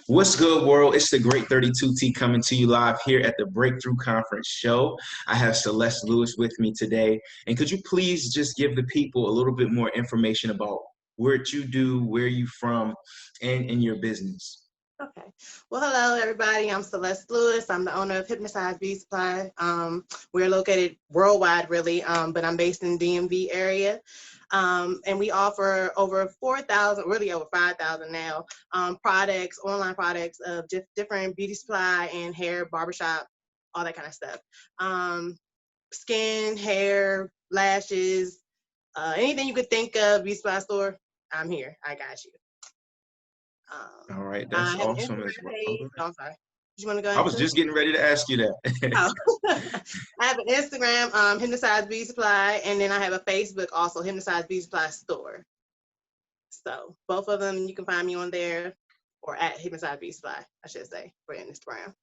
What's good, world? It's the Great 32T coming to you live here at the Breakthrough Conference show. I have Celeste Lewis with me today. And could you please just give the people a little bit more information about what you do, where you from, and your business? Okay. Well, hello, everybody. I'm Celeste Lewis. I'm the owner of Hypnotized Beauty Supply. We're located worldwide, really, but I'm based in DMV area. And we offer over 4,000, really over 5,000 now, products, online products of different beauty supply and hair, barbershop, all that kind of stuff. Skin, hair, lashes, anything you could think of, beauty supply store, I'm here. I got you. All right, I that's have an awesome as Instagram well. page. Oh, I'm sorry. You want to go I was into it? just getting ready to ask you that. Oh. I have an Instagram, Hypnotized Beauty Supply, and then I have a Facebook also, Hypnotized Beauty Supply Store. So both of them, you can find me on there, or at Hypnotized Beauty Supply, I should say, for Instagram.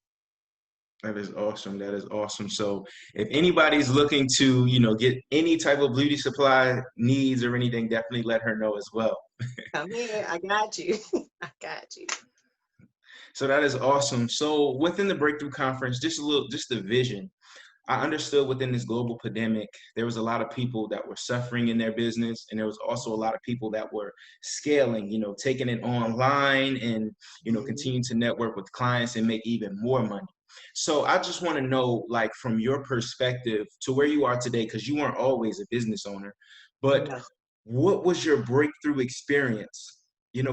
That is awesome. That is awesome. So if anybody's looking to, get any type of beauty supply needs or anything, definitely let her know as well. Come here, I got you. I got you. So that is awesome. So within the Breakthrough Conference, just the vision. I understood within this global pandemic, there was a lot of people that were suffering in their business, and there was also a lot of people that were scaling, taking it online and, continuing to network with clients and make even more money. So I just want to know, like, from your perspective to where you are today, because you weren't always a business owner, but No. what was your breakthrough experience?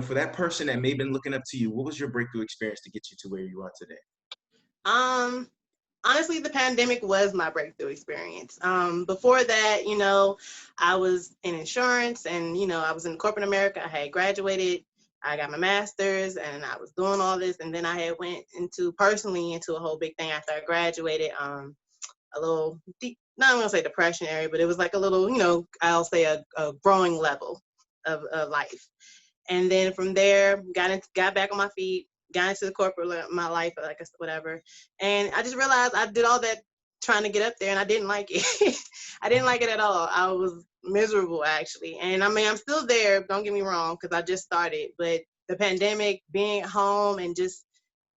For that person that may have been looking up to you, what was your breakthrough experience to get you to where you are today? Honestly, the pandemic was my breakthrough experience. Before that, I was in insurance and, I was in corporate America. I had graduated, I got my master's and I was doing all this. And then I had went personally into a whole big thing after I graduated, a little deep, not I'm gonna say depression area, but it was like a little, I'll say a growing level of life. And then from there, got back on my feet, got into the corporate my life, like whatever. And I just realized I did all that trying to get up there, and I didn't like it. I didn't like it at all. I was miserable actually. And I mean, I'm still there. Don't get me wrong, because I just started. But the pandemic, being at home, and just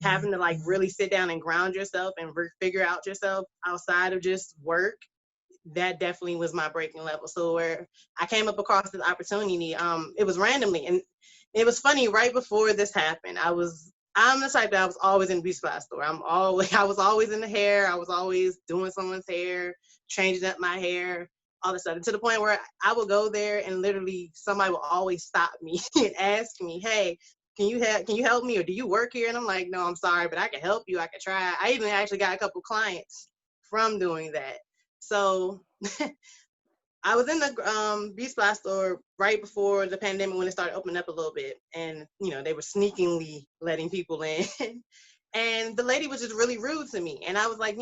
having to like really sit down and ground yourself and figure out yourself outside of just work, that definitely was my breaking level. So where I came up across this opportunity, it was randomly, and it was funny. Right before this happened, I'm the type that I was always in the beauty supply store. I was always in the hair. I was always doing someone's hair, changing up my hair, all this stuff. And to the point where I would go there and literally somebody would always stop me and ask me, "Hey, can you help me, or do you work here?" And I'm like, "No, I'm sorry, but I can help you. I can try." I even actually got a couple clients from doing that. So I was in the beauty supply store right before the pandemic when it started opening up a little bit, and they were sneakingly letting people in, and the lady was just really rude to me, and I was like,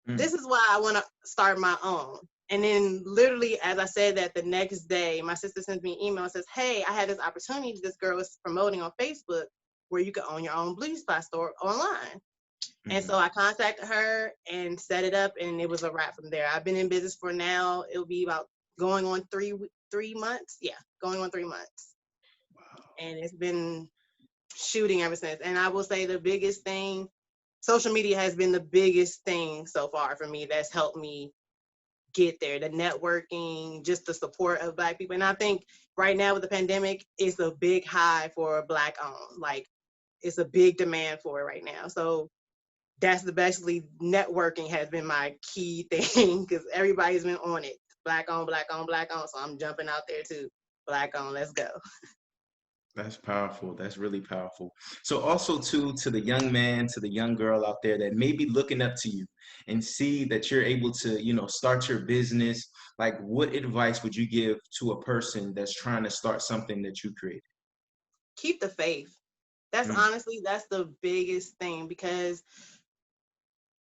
this is why I want to start my own. And then literally, as I said that, the next day, my sister sends me an email and says, "Hey, I had this opportunity this girl was promoting on Facebook where you could own your own beauty supply store online." And so I contacted her and set it up, and it was a wrap from there. I've been in business for now, it'll be about going on 3 months. Yeah, going on 3 months. Wow. And it's been shooting ever since. And I will say the biggest thing, social media has been the biggest thing so far for me that's helped me get there. The networking, just the support of Black people. And I think right now with the pandemic, it's a big high for Black owned. Like, it's a big demand for it right now. So that's basically networking has been my key thing, because everybody's been on it. Black on, Black on, Black on. So I'm jumping out there too. Black on, let's go. That's powerful. That's really powerful. So also too, to the young man, to the young girl out there that may be looking up to you and see that you're able to, start your business, like what advice would you give to a person that's trying to start something that you created? Keep the faith. That's the biggest thing, because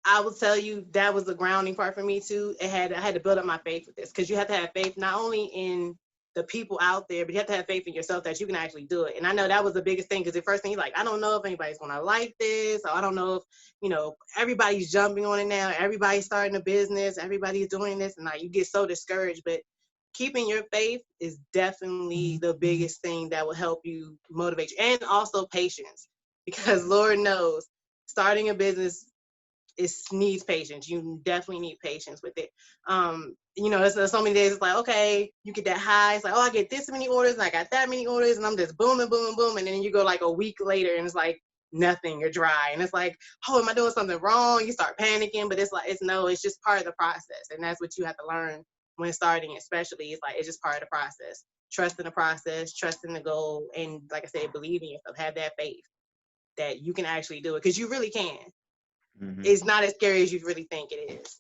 I will tell you that was the grounding part for me too. I had to build up my faith with this, because you have to have faith not only in the people out there, but you have to have faith in yourself that you can actually do it. And I know that was the biggest thing, because the first thing you're like, I don't know if anybody's gonna like this, or I don't know if everybody's jumping on it now, everybody's starting a business, everybody's doing this, and like you get so discouraged. But keeping your faith is definitely the biggest thing that will help you motivate you, and also patience, because Lord knows starting a business needs patience. You definitely need patience with it. There's so many days it's like, okay, you get that high. It's like, oh, I get this many orders and I got that many orders and I'm just booming, booming, booming. And then you go like a week later and it's like nothing, you're dry. And it's like, oh, am I doing something wrong? You start panicking, but it's like, it's just part of the process. And that's what you have to learn when starting, especially. It's like, it's just part of the process. Trust in the process, trust in the goal. And like I said, believe in yourself, have that faith that you can actually do it, because you really can. It's not as scary as you really think it is.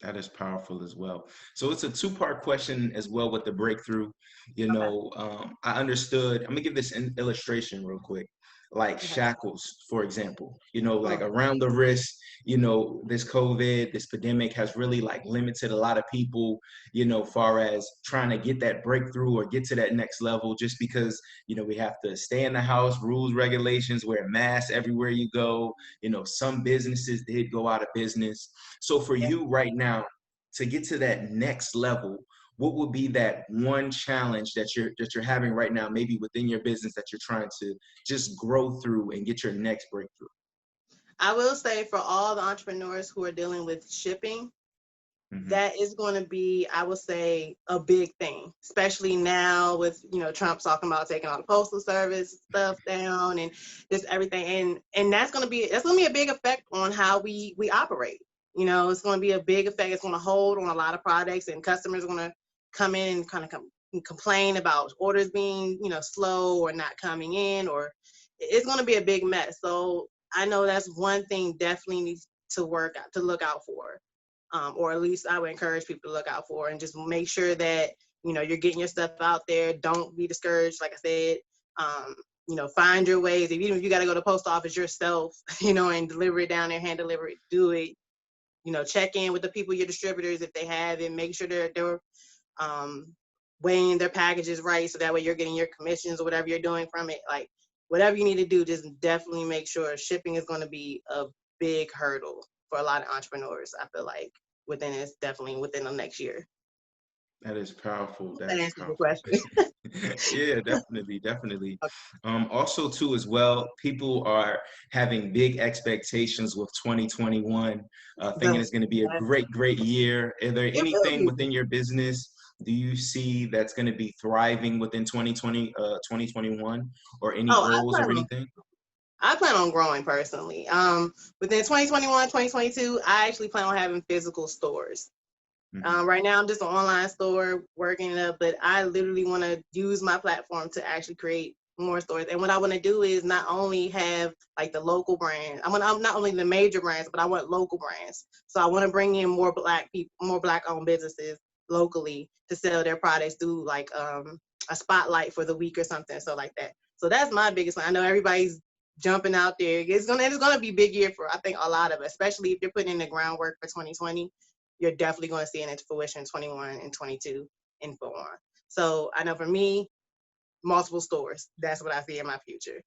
That is powerful as well. So it's a two-part question as well with the breakthrough. I understood. I'm gonna give this illustration real quick. Like shackles, for example, like around the wrist, this COVID, this pandemic has really like limited a lot of people, far as trying to get that breakthrough or get to that next level, just because, we have to stay in the house, rules, regulations, wear masks everywhere you go. Some businesses did go out of business. So for you right now, to get to that next level, what would be that one challenge that you're having right now, maybe within your business, that you're trying to just grow through and get your next breakthrough? I will say, for all the entrepreneurs who are dealing with shipping, that is going to be, I would say, a big thing, especially now with, Trump talking about taking all the postal service stuff down and just everything. And that's going to be a big effect on how we operate. It's going to be a big effect. It's going to hold on a lot of products, and customers are going to come in and kind of complain about orders being, slow or not coming in, or it's going to be a big mess. So I know that's one thing definitely needs to look out for. Or at least I would encourage people to look out for, and just make sure that, you're getting your stuff out there. Don't be discouraged. Like I said, find your ways. Even if you got to go to the post office yourself, and deliver it down there, hand deliver it, do it. Check in with the people, your distributors, if they have it. Make sure they're weighing their packages right, so that way you're getting your commissions or whatever you're doing from it. Like, whatever you need to do, just definitely make sure. Shipping is going to be a big hurdle for a lot of entrepreneurs, I feel like, within the next year. That is powerful. That That is answers your powerful. question. Yeah, definitely, definitely. Also, too, as well, people are having big expectations with 2021, thinking it's going to be a great, great year. Are there anything within your business do you see that's going to be thriving within 2021, or any goals or anything? I plan on growing personally. Within 2021, 2022, I actually plan on having physical stores. Right now, I'm just an online store working it up, but I literally want to use my platform to actually create more stores. And what I want to do is not only have like the local brand. I'm not only the major brands, but I want local brands. So I want to bring in more Black people, more Black-owned businesses locally to sell their products through like a spotlight for the week or something, so like that. So that's my biggest one. I know everybody's jumping out there. It's gonna be a big year for, I think, a lot of us, especially if you're putting in the groundwork for 2020. You're definitely going to see it into fruition in 21 and 22 and so on. So I know for me, multiple stores. That's what I see in my future.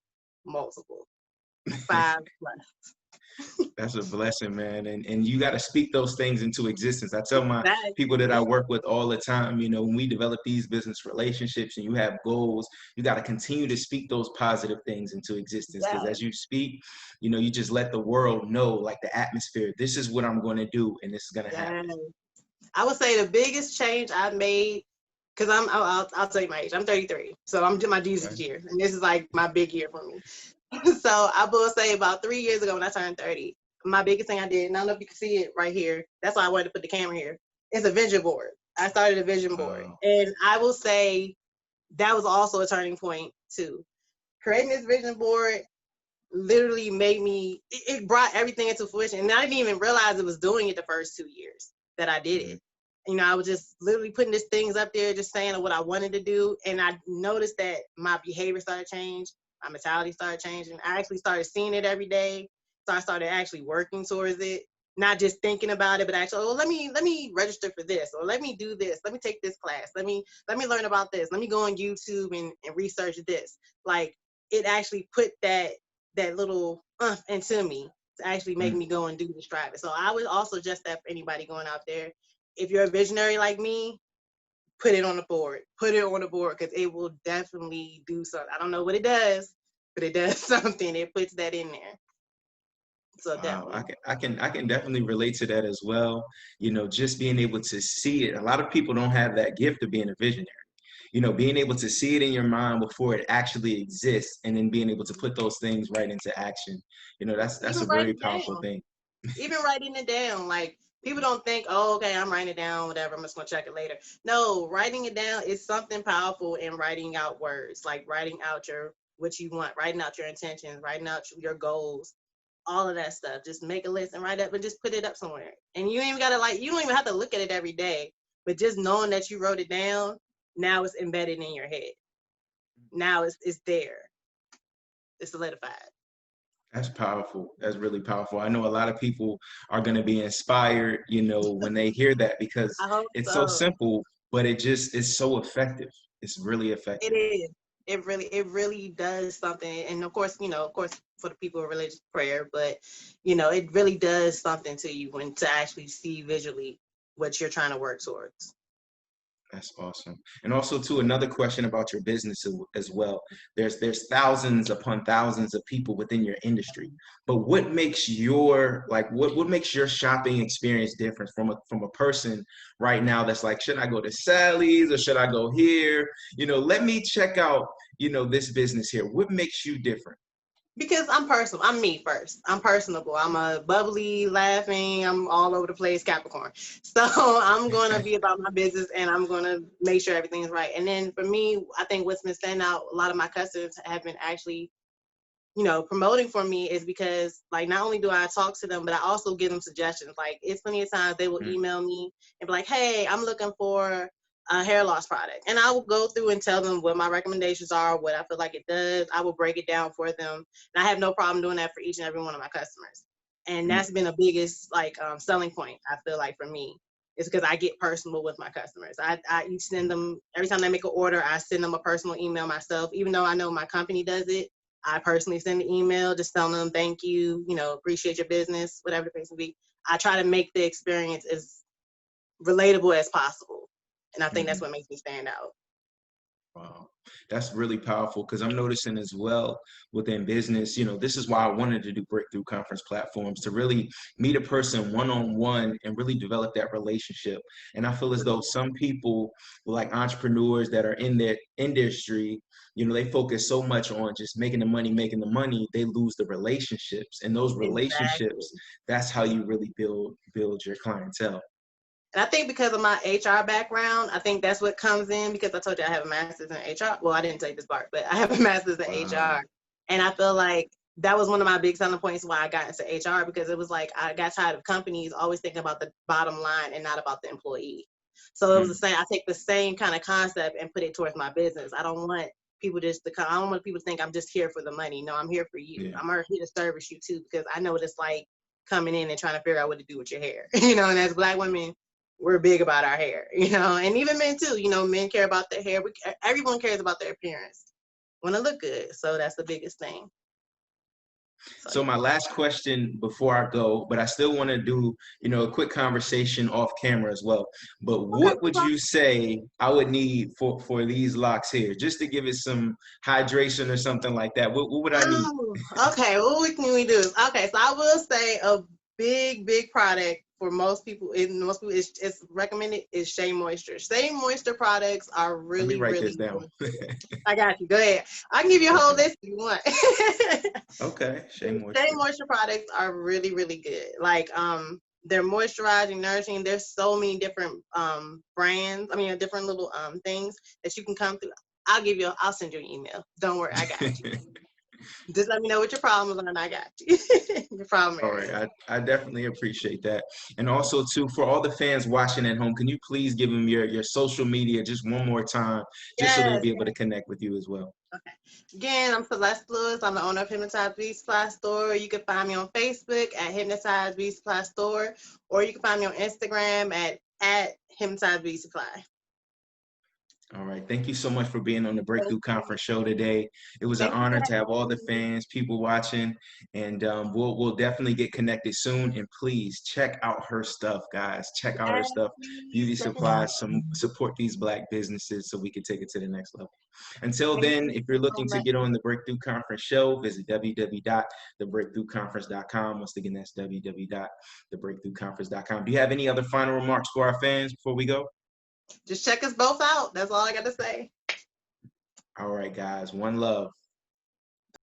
Multiple. 5 plus. That's a blessing, man. And you got to speak those things into existence. I tell my people that I work with all the time, when we develop these business relationships and you have goals, you got to continue to speak those positive things into existence. Because as you speak, you just let the world know, like the atmosphere, this is what I'm going to do and this is going to happen. I would say the biggest change I've made, because I'll tell you my age. I'm 33. So I'm doing my Jesus year. And this is like my big year for me. So I will say about 3 years ago when I turned 30, my biggest thing I did, and I don't know if you can see it right here. That's why I wanted to put the camera here. It's a vision board. I started a vision board. And I will say that was also a turning point too. Creating this vision board literally made me, it brought everything into fruition. And I didn't even realize it was doing it the first 2 years that I did it. I was just literally putting these things up there, just saying what I wanted to do. And I noticed that my behavior started to change. My mentality started changing. I actually started seeing it every day. So I started actually working towards it, not just thinking about it, but actually, let me register for this, or let me do this. Let me take this class. Let me learn about this. Let me go on YouTube and research this. Like, it actually put that little into me to actually make me go and do the striving. So I would also suggest that for anybody going out there, if you're a visionary like me, put it on the board. Put it on the board because it will definitely do something. I don't know what it does, but it does something. It puts that in there. So Wow, definitely. I can definitely relate to that as well. You know, just being able to see it. A lot of people don't have that gift of being a visionary. You know, being able to see it in your mind before it actually exists, and then being able to put those things right into action. You know, that's Even a very writing powerful down. thing. Even writing it down. Like people don't think, oh, okay, I'm writing it down, whatever, I'm just gonna check it later. No, writing it down is something powerful in writing out words, like writing out your what you want, writing out your intentions, writing out your goals, all of that stuff. Just make a list and write up and just put it up somewhere. And you ain't even gotta you don't even have to look at it every day, but just knowing that you wrote it down, now it's embedded in your head. Now it's there. It's solidified. That's powerful. That's really powerful. I know a lot of people are going to be inspired, you know, when they hear that because I hope it's so so. simple, but it just is so effective. It's really It effective. is. It really does something. And of course, of course, for the people of religious prayer, but it really does something to you when to actually see visually what you're trying to work towards. That's awesome. And also, too, another question about your business as well. There's thousands upon thousands of people within your industry, but what makes your what makes your shopping experience different from a person right now that's like, should I go to Sally's or should I go here? You know, let me check out, you know, this business here. What makes you different? Because I'm personal. I'm me first. I'm personable. I'm a bubbly, laughing. I'm all over the place Capricorn. So I'm going to be about my business and I'm going to make sure everything's right. And then for me, I think what's been standing out, a lot of my customers have been actually promoting for me is because like not only do I talk to them, but I also give them suggestions. Like it's plenty of times they will Mm, email me and be like, hey, I'm looking for a hair loss product. And I will go through and tell them what my recommendations are, what I feel like it does. I will break it down for them. And I have no problem doing that for each and every one of my customers. And mm, that's been a biggest selling point, I feel like for me. Is because I get personal with my customers. I each send them every time they make an order, I send them a personal email myself, even though I know my company does it. I personally send an email just telling them thank you, appreciate your business, whatever the case may be. I try to make the experience as relatable as possible. And I think that's mhm. what makes me stand out. Wow, that's really powerful because I'm noticing as well within business, you know, this is why I wanted to do breakthrough conference platforms to really meet a person one on one and really develop that relationship. And I feel as though some people, like entrepreneurs that are in their industry, you know, they focus so much on just making the money, they lose the relationships. And those Exactly. relationships, that's how you really build your clientele. And I think because of my HR background, I think that's what comes in because I told you I have a master's in HR. Well, I didn't tell you this part, but I have a master's in Wow. HR. And I feel like that was one of my big selling points why I got into HR because it was like I got tired of companies always thinking about the bottom line and not about the employee. So it was the Mm, same. I take the same kind of concept and put it towards my business. I don't want people just to come. I don't want people to think I'm just here for the money. No, I'm here for you. yeah. I'm here to service you too because I know what it's like coming in and trying to figure out what to do with your hair. And as Black women, we're big about our hair, and even men too. Men care about their hair. Everyone cares about their appearance. Want to look good, so that's the biggest thing. So So yeah. my last question before I go, but I still want to do, you know, a quick conversation off camera as well. But Okay. what would you say I would need for these locks here, just to give it some hydration or something like that? What would I need? Oh, okay. What can we do? Okay, so I will say a big product for most people. Most people, it's recommended is Shea Moisture. Shea Moisture products are Let me really, write this really, down. really good. I got you. Go ahead. I can give you a whole Okay. list if you want. Okay. Shea Shea Moisture. Moisture products are really, really good. Like they're moisturizing, nourishing. There's so many different brands. I mean, different little things that you can come through. I'll send you an email. Don't worry, I got you. Just let me know what your problems are and I got you. Your problem All right, areas. I definitely appreciate that. And also too, for all the fans watching at home, can you please give them your social media just one more time, just so they'll Yes. be able to connect with you as well? Okay. Again, I'm Celeste Lewis. I'm the owner of Hypnotized Beauty Supply Store. You can find me on Facebook at Hypnotized Beauty Supply Store, or you can find me on Instagram at Hypnotized Beauty Supply. All right. Thank you so much for being on the Breakthrough Conference show today. It was an Thank you for honor to have all the having me. fans, people watching, and we'll definitely get connected soon. And please check out her stuff, guys. Check out her Yes, stuff. please Beauty check it out. supplies. Some support these Black businesses so we can take it to the next level. Until Thank then, you if you're so looking to much. get on the Breakthrough Conference show, visit www.thebreakthroughconference.com. Once again, that's www.thebreakthroughconference.com. Do you have any other final remarks for our fans before we go? Just check us both out. That's all I got to say. All right, guys. One love.